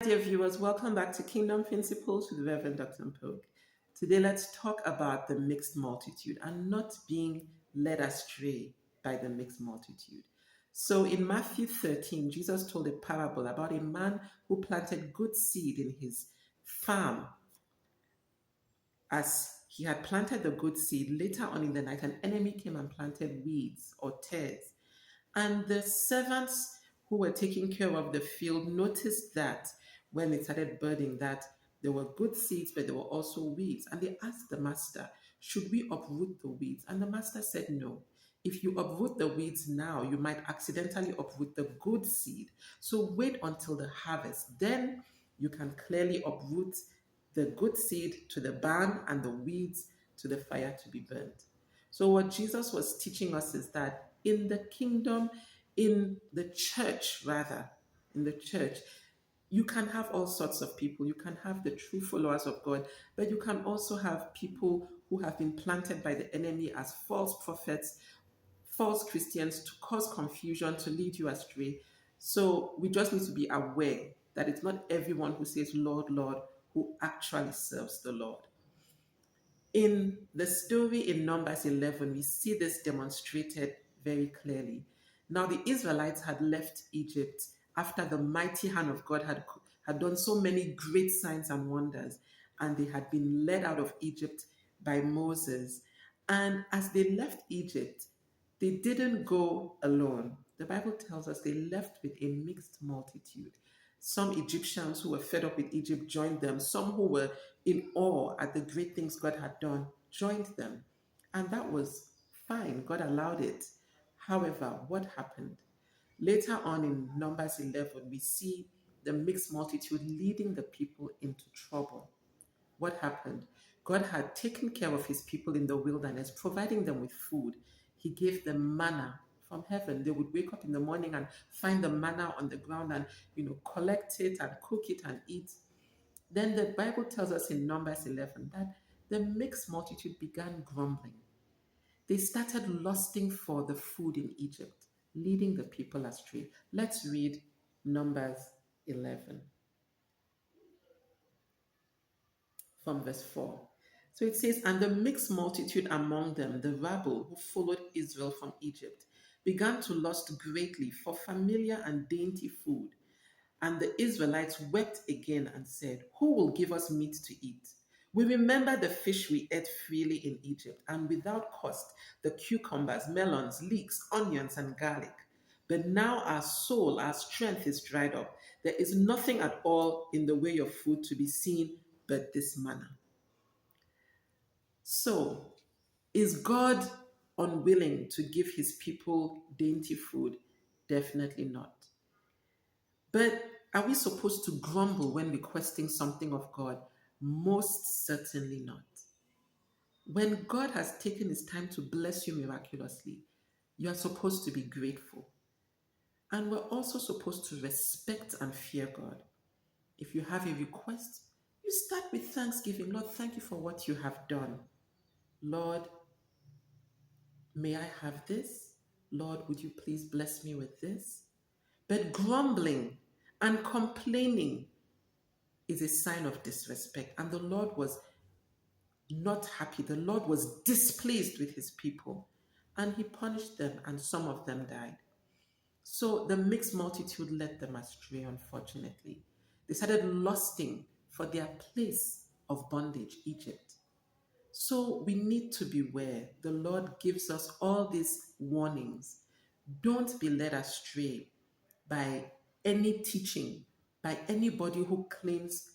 dear viewers, welcome back to Kingdom Principles with Reverend Dr. Pogue. Today, let's talk about the mixed multitude and not being led astray by the mixed multitude. So, in Matthew 13, Jesus told a parable about a man who planted good seed in his farm. As he had planted the good seed, later on in the night, an enemy came and planted weeds or tares. And the servants who were taking care of the field noticed that when it started budding, that there were good seeds, but there were also weeds. And they asked the master, should we uproot the weeds? And the master said, no. If you uproot the weeds now, you might accidentally uproot the good seed. So wait until the harvest. Then you can clearly uproot the good seed to the barn and the weeds to the fire to be burnt. So what Jesus was teaching us is that in the kingdom, in the church rather, in the church, you can have all sorts of people. You can have the true followers of God, but you can also have people who have been planted by the enemy as false prophets, false Christians to cause confusion, to lead you astray. So we just need to be aware that it's not everyone who says, Lord, Lord, who actually serves the Lord. In the story in Numbers 11, we see this demonstrated very clearly. Now, the Israelites had left Egypt after the mighty hand of God had done so many great signs and wonders, and they had been led out of Egypt by Moses. And as they left Egypt, they didn't go alone. The Bible tells us they left with a mixed multitude. Some Egyptians who were fed up with Egypt joined them. Some who were in awe at the great things God had done joined them. And that was fine. God allowed it. However, what happened? Later on in Numbers 11, we see the mixed multitude leading the people into trouble. What happened? God had taken care of his people in the wilderness, providing them with food. He gave them manna from heaven. They would wake up in the morning and find the manna on the ground and, collect it and cook it and eat. Then the Bible tells us in Numbers 11 that the mixed multitude began grumbling. They started lusting for the food in Egypt, leading the people astray. Let's read Numbers 11 from verse 4. So it says, and the mixed multitude among them, the rabble who followed Israel from Egypt, began to lust greatly for familiar and dainty food. And the Israelites wept again and said, who will give us meat to eat? We remember the fish we ate freely in Egypt, and without cost, the cucumbers, melons, leeks, onions, and garlic. But now our soul, our strength is dried up. There is nothing at all in the way of food to be seen but this manna. So, is God unwilling to give his people dainty food? Definitely not. But are we supposed to grumble when requesting something of God? Most certainly not. When God has taken his time to bless you miraculously, you are supposed to be grateful. And we're also supposed to respect and fear God. If you have a request, you start with thanksgiving. Lord, thank you for what you have done. Lord, may I have this? Lord, would you please bless me with this? But grumbling and complaining is a sign of disrespect. And the Lord was not happy. The Lord was displeased with his people. And he punished them, and some of them died. So the mixed multitude led them astray, unfortunately. They started lusting for their place of bondage, Egypt. So we need to beware. The Lord gives us all these warnings. Don't be led astray by any teaching, by anybody who claims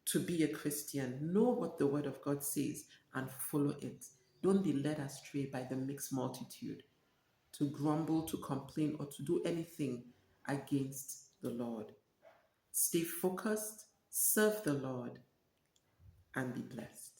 to be a Christian. Know what the Word of God says and follow it. Don't be led astray by the mixed multitude to grumble, to complain, or to do anything against the Lord. Stay focused, serve the Lord, and be blessed.